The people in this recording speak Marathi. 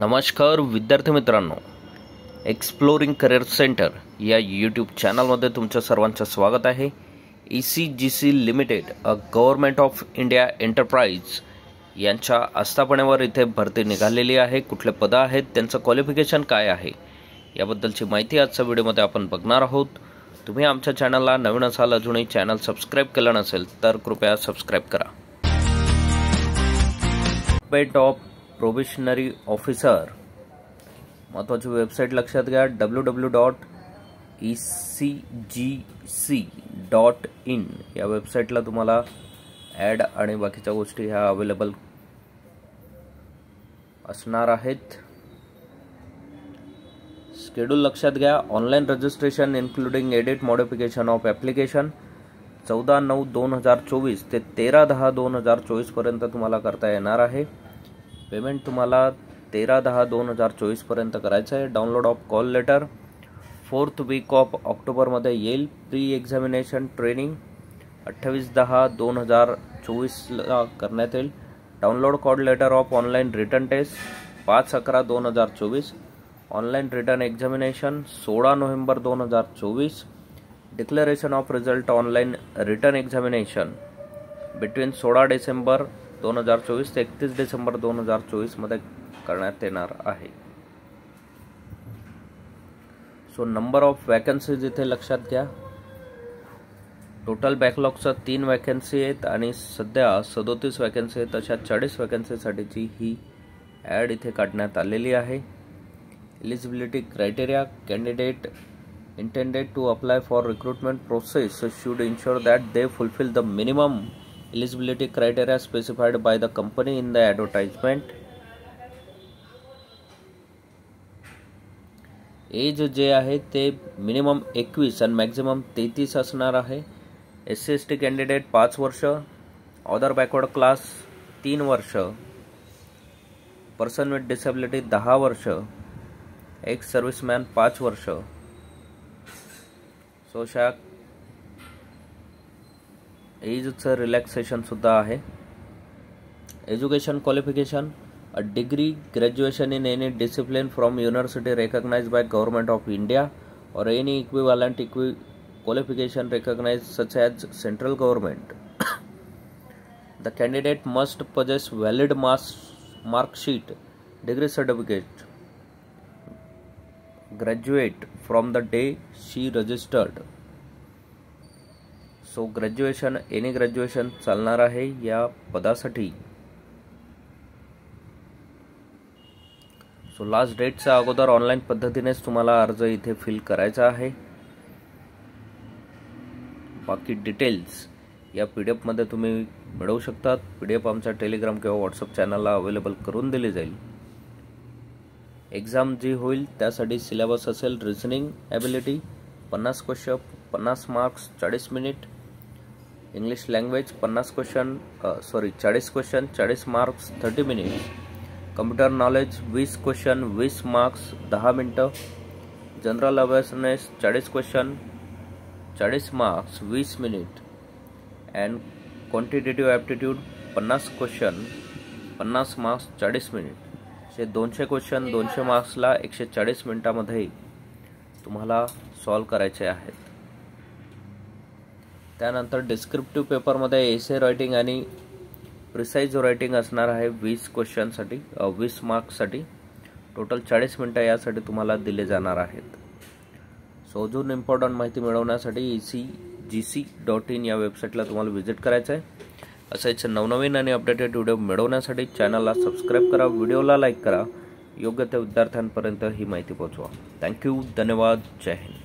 नमस्कार विद्यार्थी मित्रांनो, एक्सप्लोरिंग करिअर सेंटर या यूट्यूब चॅनलमध्ये तुमच्या सर्वांचं स्वागत आहे. ECGC limited a government of India enterprise यांच्या आस्थापनेवर इथे भरती निघालेली आहे. कुठले पद आहेत, त्यांचं क्वालिफिकेशन काय आहे याबद्दलची माहिती आजच्या व्हिडिओमध्ये आपण बघणार आहोत. तुम्ही आमच्या चॅनलला नवीन असाल, अजूनही चॅनल सबस्क्राईब केलं नसेल तर कृपया सबस्क्राईब करा. पेट ऑफ प्रोबेशनरी ऑफिसर महत्त्वाची वेबसाईट लक्षात घ्या, www.ecgc.in या वेबसाईटला तुम्हाला ॲड आणि बाकीच्या गोष्टी ह्या अवेलेबल असणार आहेत. शेड्यूल लक्षात घ्या. Online registration including edit modification of application 14/9/2024 ते 13/10/2024 पर्यंत तुम्हाला करता येणार आहे. पेमेंट तुम्हाला 13/10/2024 पर्यंत करायचं आहे. Download of call letter 4th week of ऑक्टोबरमध्ये येईल. प्री एक्झामिनेशन ट्रेनिंग 28/10/2024 ला करण्यात येईल. Download call letter of online return test 5/11/2024. Online return examination 16 November 2024. Declaration of result online return examination between 16 December 2024 ते 31 डिसेंबर 2024 मध्ये करण्यात येणार आहे. सो नंबर ऑफ वॅकन्सीज इथे लक्षात घ्या. टोटल बॅकलॉगचा 3 वॅकन्सी आहेत आणि सध्या 37 वॅकन्सी आहेत. अशा 40 वॅकन्सीसाठीची ही ॲड इथे काढण्यात आलेली आहे. Eligibility criteria candidate intended to apply for recruitment process should ensure that they fulfill the minimum eligibility criteria specified by the company in the advertisement. As जे आहे ते मिनिमम 21 आणि मॅक्झिमम 33 असणार आहे. SC/ST कॅन्डिडेट 5 वर्ष, अदर बॅकवर्ड क्लास 3 वर्ष, पर्सन विथ डिसेबिलिटी 10 वर्ष, एक्स सर्व्हिसमॅन 5 वर्ष. सो अशा एजचं रिलॅक्सेशन सुद्धा आहे. Education qualification a degree graduation in any discipline from university recognized by Government of India or any equivalent qualification recognized such as central government. The candidate must possess valid mark sheet, degree certificate, graduate from the day she registered. So graduation, any graduation चालणार आहे या पदासाठी. सो लास्ट डेटच्या अगोदर ऑनलाईन पद्धतीनेच तुम्हाला अर्ज इथे फिल करायचा आहे. बाकी डिटेल्स या PDF मध्ये तुम्ही मिळवू शकतात. PDF आमच्या टेलिग्राम किंवा व्हॉट्सअप चॅनलला अवेलेबल करून दिली जाईल. एक्झाम जी होईल त्यासाठी सिलेबस असेल reasoning ability 50 question 50 marks 40 minute. English language 40 question 40 marks 30 minute. Computer knowledge 20 question 20 marks 10 मिनटं. General awareness 40 question 40 marks 20 minute. And quantitative aptitude 50 question 50 marks 40 minute. 200 question 200 मार्क्सला 140 मिनिटामध्ये तुम्हाला सॉल्व करायचे आहेत. त्यानंतर डिस्क्रिप्टिव्ह पेपरमध्ये एसे रायटिंग आणि प्रिसाइज रायटिंग असणार आहे 20 क्वेश्चनसाठी 20 मार्क्ससाठी. टोटल 40 मिनिटं यासाठी तुम्हाला दिले जाणार आहेत. सो अजून इम्पॉर्टंट माहिती मिळवण्यासाठी ECGC.in या वेबसाईटला तुम्हाला व्हिजिट करायचं आहे. असेच नवनवीन आणि अपडेटेड व्हिडिओ मिळवण्यासाठी चॅनलला सबस्क्राईब करा, व्हिडिओला लाईक करा, योग्य त्या विद्यार्थ्यांपर्यंत ही माहिती पोहोचवा. थँक्यू, धन्यवाद, जय हिंद.